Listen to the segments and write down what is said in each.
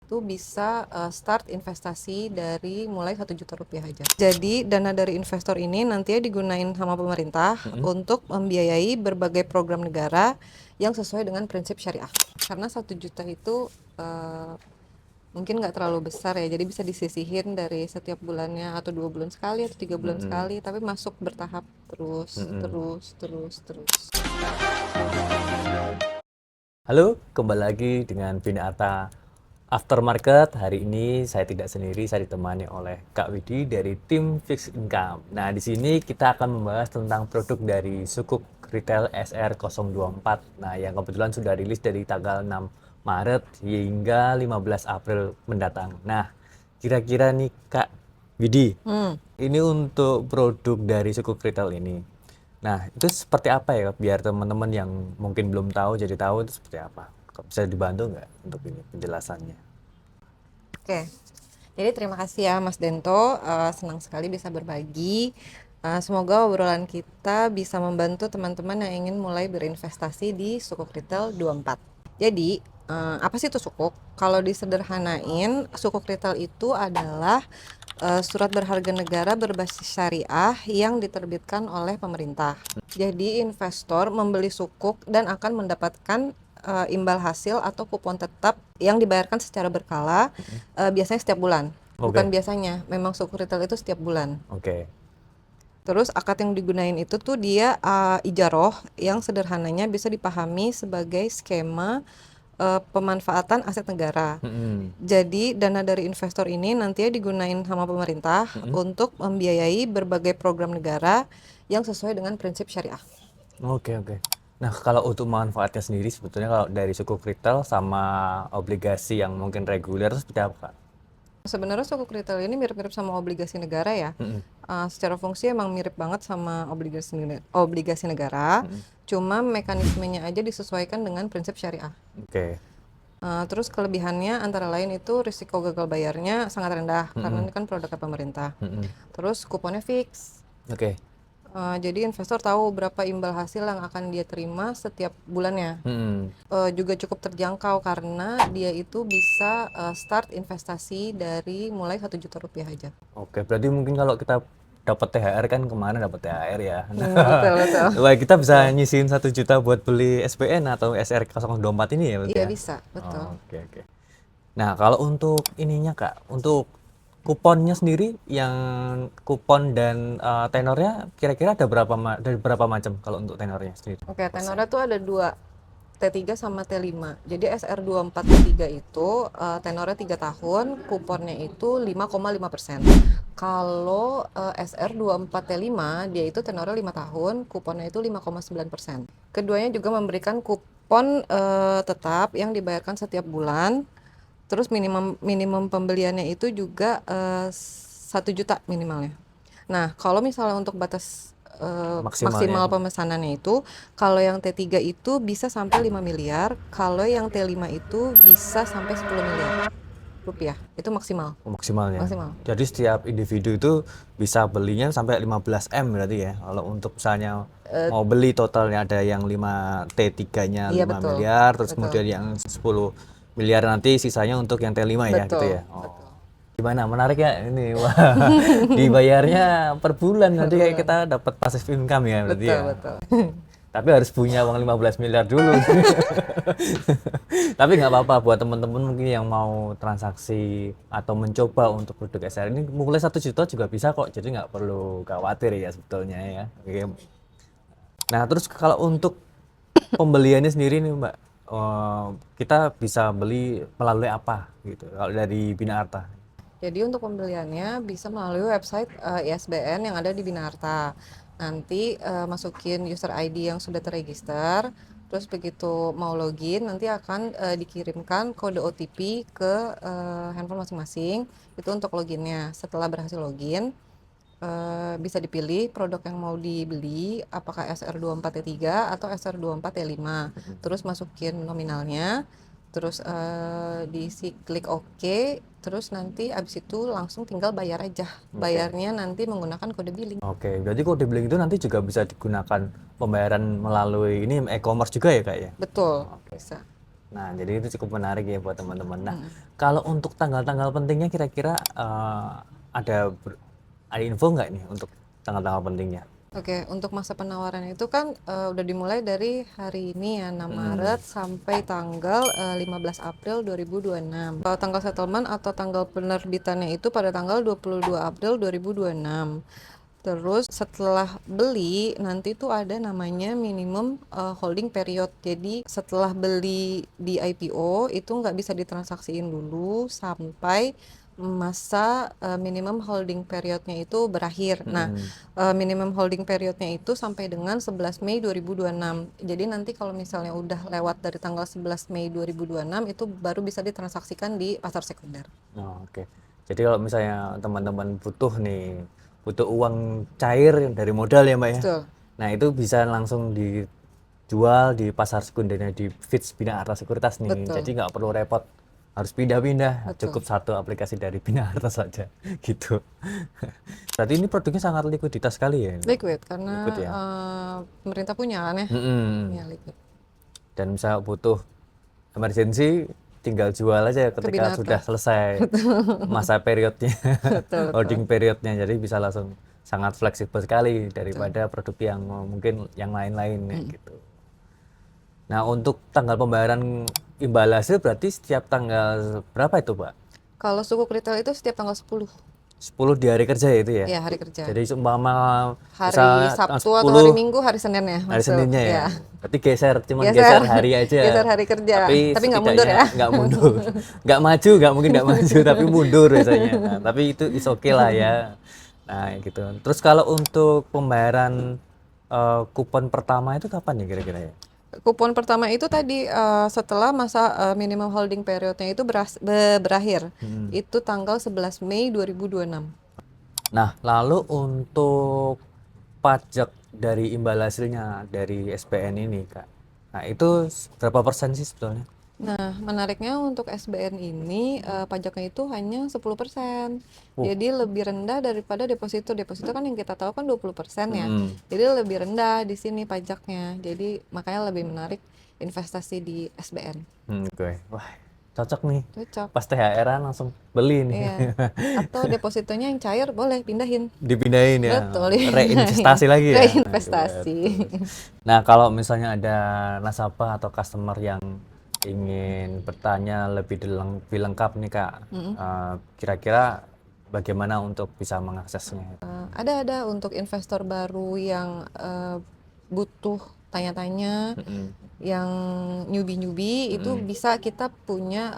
itu bisa start investasi dari mulai 1 juta rupiah aja. Jadi dana dari investor ini nantinya digunain sama pemerintah untuk membiayai berbagai program negara yang sesuai dengan prinsip syariah. Karena 1 juta itu mungkin nggak terlalu besar ya, jadi bisa disisihin dari setiap bulannya atau 2 bulan sekali atau 3 bulan sekali, tapi masuk bertahap terus. Halo, kembali lagi dengan Binaata Aftermarket. Hari ini saya tidak sendiri, saya ditemani oleh Kak Widi dari tim Fixed Income. Nah, di sini kita akan membahas tentang produk dari Sukuk Retail SR024. Nah, yang kebetulan sudah rilis dari tanggal 6 Maret hingga 15 April mendatang. Nah, kira-kira nih Kak Widi, ini untuk produk dari Sukuk Retail ini. Nah, itu seperti apa ya, biar teman-teman yang mungkin belum tahu jadi tahu itu seperti apa? Bisa dibantu nggak untuk ini penjelasannya? Oke, jadi terima kasih ya Mas Dento, senang sekali bisa berbagi. Semoga obrolan kita bisa membantu teman-teman yang ingin mulai berinvestasi di Sukuk Retail 24. Jadi, apa sih itu Sukuk? Kalau disederhanain, Sukuk Retail itu adalah surat berharga negara berbasis syariah yang diterbitkan oleh pemerintah. Jadi investor membeli sukuk dan akan mendapatkan imbal hasil atau kupon tetap yang dibayarkan secara berkala, biasanya setiap bulan. Bukan biasanya, memang sukuk retail itu setiap bulan. Oke. Terus akad yang digunain itu tuh dia ijaroh yang sederhananya bisa dipahami sebagai skema pemanfaatan aset negara. Jadi dana dari investor ini nantinya digunain sama pemerintah untuk membiayai berbagai program negara yang sesuai dengan prinsip syariah. Oke, oke. Nah, kalau untuk manfaatnya sendiri sebetulnya kalau dari Sukuk Retail sama obligasi yang mungkin reguler itu seperti apa, Kak? Sebenarnya sukuk retail ini mirip-mirip sama obligasi negara ya. Secara fungsi emang mirip banget sama obligasi negara, cuma mekanismenya aja disesuaikan dengan prinsip syariah. Oke. Terus kelebihannya antara lain itu risiko gagal bayarnya sangat rendah karena ini kan produknya pemerintah. Terus kuponnya fix. Oke. Jadi investor tahu berapa imbal hasil yang akan dia terima setiap bulannya. Juga cukup terjangkau karena dia itu bisa start investasi dari mulai 1 juta rupiah aja. Oke, berarti mungkin kalau kita dapat THR kan kemarin dapat THR ya. Betul, betul. Wah, kita bisa nyisihin 1 juta buat beli SPN atau SR024 ini ya berarti Iya ya? bisa, betul. Oke, oke. Nah, kalau untuk ininya Kak, untuk kuponnya sendiri yang kupon dan tenornya kira-kira ada berapa macam kalau untuk tenornya sendiri? Oke, tenornya tuh ada dua, T3 sama T5. Jadi SR24 T3 itu tenornya 3 tahun, kuponnya itu 5,5%. Kalau SR24 T5 dia itu tenornya 5 tahun, kuponnya itu 5,9%. Keduanya juga memberikan kupon tetap yang dibayarkan setiap bulan. Terus minimum pembeliannya itu juga 1 juta minimalnya. Nah, kalau misalnya untuk batas maksimal pemesanannya itu, kalau yang T3 itu bisa sampai 5 miliar, kalau yang T5 itu bisa sampai 10 miliar rupiah. Itu maksimal. Maksimalnya. Maksimal. Jadi setiap individu itu bisa belinya sampai 15 M berarti ya. Kalau untuk misalnya mau beli totalnya ada yang 5 T3-nya 5 Iya, betul. miliar, terus Betul. kemudian yang 10 miliar nanti sisanya untuk yang T5 ya gitu Betul. ya. Gimana? Menarik ya ini. Wah, dibayarnya per bulan nanti kayak kita dapat passive income ya berarti Betul, ya. betul. Tapi harus punya uang 15 miliar dulu. Tapi nggak apa-apa buat teman-teman mungkin yang mau transaksi atau mencoba untuk produk SR ini mulai 1 juta juga bisa kok. Jadi nggak perlu khawatir ya sebetulnya ya. Oke. Nah, terus kalau untuk pembeliannya sendiri nih Mbak, kita bisa beli melalui apa gitu kalau dari Binaarta? Jadi untuk pembeliannya bisa melalui website ISBN yang ada di Binaarta. Nanti masukin user ID yang sudah terregister, terus begitu mau login nanti akan dikirimkan kode OTP ke handphone masing-masing. Itu untuk loginnya. Setelah berhasil login, bisa dipilih produk yang mau dibeli, apakah SR24T3 atau SR24T5. Terus masukin nominalnya, terus diisi klik OK, terus nanti abis itu langsung tinggal bayar aja. Bayarnya nanti menggunakan kode billing. Oke, berarti kode billing itu nanti juga bisa digunakan pembayaran melalui ini e-commerce juga ya Kak ya? Betul, bisa. Nah, jadi itu cukup menarik ya buat teman-teman. Nah, Mm. kalau untuk tanggal-tanggal pentingnya kira-kira ada info nggak nih untuk tanggal-tanggal pentingnya? Oke, untuk masa penawaran itu kan udah dimulai dari hari ini ya 6 Mm-mm. Maret sampai tanggal 15 April 2026. Kalau tanggal settlement atau tanggal penerbitannya itu pada tanggal 22 April 2026. Terus setelah beli nanti tuh ada namanya minimum holding period. Jadi setelah beli di IPO itu nggak bisa ditransaksiin dulu sampai masa minimum holding periodnya itu berakhir. Nah, Mm-mm. minimum holding periodnya itu sampai dengan 11 Mei 2026. Jadi nanti kalau misalnya udah lewat dari tanggal 11 Mei 2026 itu baru bisa ditransaksikan di pasar sekunder. Oh, oke. Jadi kalau misalnya teman-teman butuh uang cair dari modal ya Mbak ya. Betul, Nah, itu bisa langsung dijual di pasar sekundernya di Fitch Bina Arta Sekuritas nih. betul, Jadi nggak perlu repot harus pindah-pindah, betul. cukup satu aplikasi dari Bina Arta saja gitu. Berarti ini produknya sangat likuiditas sekali ya, Mbak? Liquid karena Liquid ya. pemerintah punya kan ya. Mm-mm. Ya liquid. Dan misalnya butuh emergency, tinggal jual aja Ke ketika sudah Binarta. selesai masa periodnya, Betul, betul. holding periodnya. Jadi bisa langsung sangat fleksibel sekali Betul. daripada produk yang mungkin yang lain-lain ya, gitu. Nah, untuk tanggal pembayaran imbal hasil berarti setiap tanggal berapa itu, Pak? Kalau sukuk retail itu setiap tanggal 10. 10 di hari kerja ya itu ya? Ya, hari kerja. Jadi seumpama Hari misalnya tanggal Sabtu atau 10 hari Minggu, hari Senin ya hari masuk. Seninnya ya. Ya. Berarti cuman Geser. geser hari Geser aja. hari kerja. Tapi Tapi nggak mundur setidaknya ya. nggak mundur. Nggak maju, nggak mungkin nggak maju, tapi mundur biasanya. Nah, tapi itu is okay lah ya. Nah, gitu. Terus kalau untuk pembayaran kupon pertama itu kapan ya kira-kira ya? Kupon pertama itu tadi setelah masa minimum holding periodnya itu berakhir. Itu tanggal 11 Mei 2026. Nah, lalu untuk pajak dari imbal hasilnya dari SPN ini, Kak. Nah, itu berapa persen sih sebetulnya? Nah, menariknya untuk SBN ini pajaknya itu hanya 10%. Oh, Jadi lebih rendah daripada deposito. Deposito kan yang kita tahu kan 20% ya. mm, Jadi lebih rendah di sini pajaknya. Jadi makanya lebih menarik investasi di SBN. oke. Wah, cocok nih. Cocok. Pas THR-an langsung beli nih. Iya. Atau depositonya yang cair boleh pindahin. Dipindahin ya. Betul, Reinvestasi lagi ya. reinvestasi. Nah, kalau misalnya ada nasabah atau customer yang ingin bertanya lebih lengkap nih, Kak. Kira-kira bagaimana untuk bisa mengaksesnya? Ada untuk investor baru yang butuh tanya-tanya, Mm-mm. yang newbie-newbie itu bisa kita punya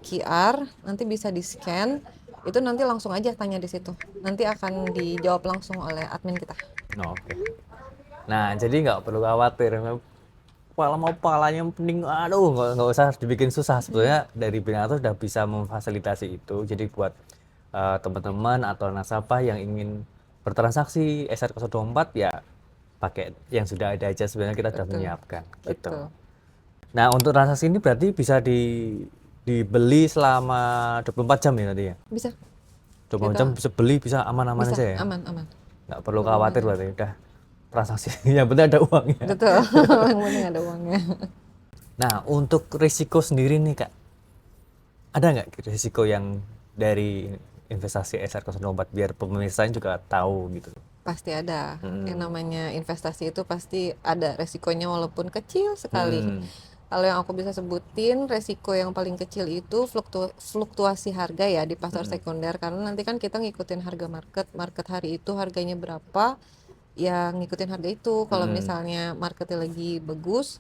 QR, nanti bisa di-scan, itu nanti langsung aja tanya di situ. Nanti akan dijawab langsung oleh admin kita. Oh, oke. Nah, jadi nggak perlu khawatir. Palanya pening, aduh nggak usah dibikin susah. Sebetulnya dari Binato sudah bisa memfasilitasi itu. Jadi buat teman-teman atau nasabah yang ingin bertransaksi SR024 ya pakai yang sudah ada aja, sebenarnya kita sudah Betul, menyiapkan gitu. betul. Nah, untuk transaksi ini berarti bisa dibeli selama 24 jam ya tadi ya? Bisa, 24 kita jam bisa beli, bisa aman-aman bisa, aja ya? aman, aman. Nggak perlu khawatir berarti, udah transaksi yang penting ada uangnya. Betul, yang penting ada uangnya. Nah, untuk risiko sendiri nih Kak, ada nggak risiko yang dari investasi SR024 biar pemirsa juga tahu gitu? Pasti ada. Yang namanya investasi itu pasti ada resikonya walaupun kecil sekali. Kalau yang aku bisa sebutin, resiko yang paling kecil itu fluktuasi harga ya di pasar sekunder. Karena nanti kan kita ngikutin harga market hari itu harganya berapa, ya ngikutin harga itu. Kalau misalnya marketnya lagi bagus,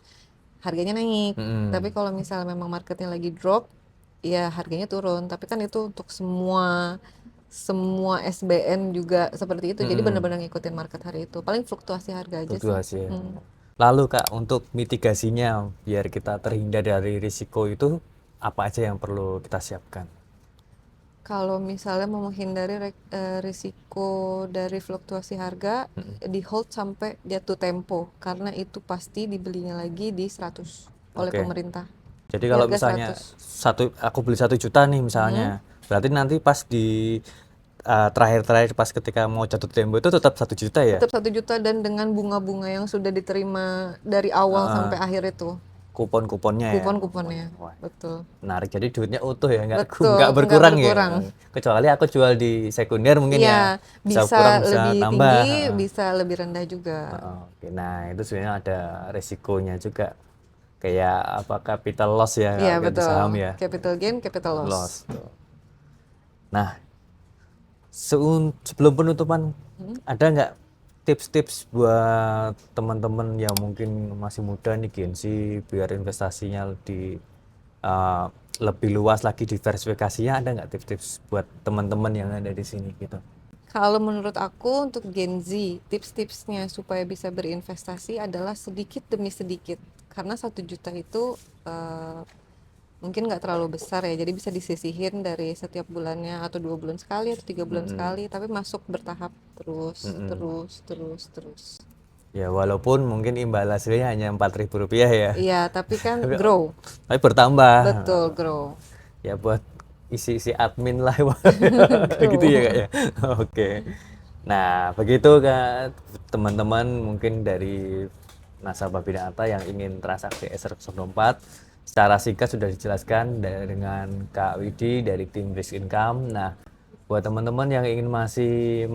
harganya naik. Tapi kalau misalnya memang marketnya lagi drop, ya harganya turun. Tapi kan itu untuk semua SBN juga seperti itu. Jadi benar-benar ngikutin market hari itu. Paling fluktuasi harga aja sih. Fluktuasi ya. Lalu Kak, untuk mitigasinya biar kita terhindar dari risiko itu, apa aja yang perlu kita siapkan? Kalau misalnya mau menghindari risiko dari fluktuasi harga, di hold sampai jatuh tempo. Karena itu pasti dibelinya lagi di 100 oleh Oke. pemerintah. Jadi Di kalau harga misalnya 100. aku beli 1 juta nih misalnya, berarti nanti pas di terakhir-terakhir pas ketika mau jatuh tempo itu tetap 1 juta ya? Tetap 1 juta dan dengan bunga-bunga yang sudah diterima dari awal sampai akhir itu. kupon-kuponnya ya. kupon-kuponnya. Wah, Betul. menarik. Jadi duitnya utuh ya, Betul, nggak nggak berkurang ya. berkurang. Kecuali aku jual di sekunder mungkin ya, Iya, bisa kurang bisa bisa lebih tambah. tinggi, bisa lebih rendah juga. Oke. Nah, itu sebenarnya ada resikonya juga. Kayak apa capital loss ya Iya, kalau ganti betul. saham ya. Capital gain, capital loss. Loss tuh. Nah, sebelum penutupan, ada nggak tips-tips buat teman-teman yang mungkin masih muda nih Gen Z biar investasinya uh, lebih luas lagi diversifikasinya, ada nggak tips-tips buat teman-teman yang ada di sini gitu? Kalau menurut aku untuk Gen Z, tips-tipsnya supaya bisa berinvestasi adalah sedikit demi sedikit. Karena 1 juta itu mungkin nggak terlalu besar ya, jadi bisa disisihin dari setiap bulannya atau 2 bulan sekali atau 3 bulan sekali, tapi masuk bertahap terus, terus, terus, terus. Ya walaupun mungkin imbal hasilnya hanya Rp4.000 ya, Iya, tapi kan tapi, grow, tapi bertambah. betul grow, Ya buat isi-isi admin lah gitu ya grow. Kak ya. Oke. Nah, begitu Kak teman-teman mungkin dari nasabah Binata yang ingin transaksi SR04 secara singkat sudah dijelaskan dengan Kak Widi dari tim Risk Income. Nah, buat teman-teman yang ingin masih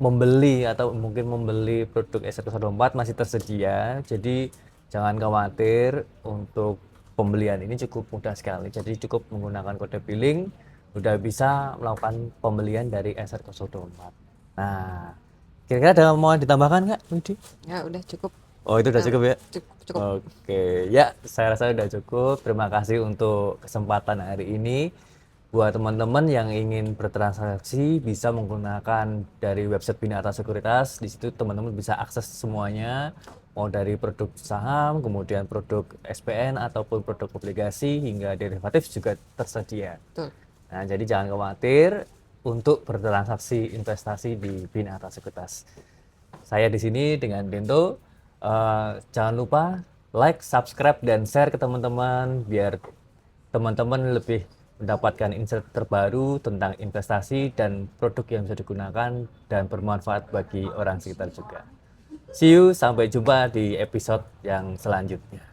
membeli atau mungkin membeli produk SR04 masih tersedia. Jadi jangan khawatir, untuk pembelian ini cukup mudah sekali. Jadi cukup menggunakan kode billing udah bisa melakukan pembelian dari SR04. Nah, kira-kira ada mau ditambahkan Kak Widi? Ya udah cukup. Oh, itu udah cukup ya? Cukup, cukup. Oke, ya saya rasa udah cukup. Terima kasih untuk kesempatan hari ini. Buat teman-teman yang ingin bertransaksi bisa menggunakan dari website Binata Sekuritas. Di situ teman-teman bisa akses semuanya, mau dari produk saham, kemudian produk SPN ataupun produk obligasi hingga derivatif juga tersedia. Betul. Nah, jadi jangan khawatir untuk bertransaksi investasi di Binata Sekuritas. Saya di sini dengan Dento. Jangan lupa like, subscribe, dan share ke teman-teman biar teman-teman lebih mendapatkan insight terbaru tentang investasi dan produk yang bisa digunakan dan bermanfaat bagi orang sekitar juga. See you, sampai jumpa di episode yang selanjutnya.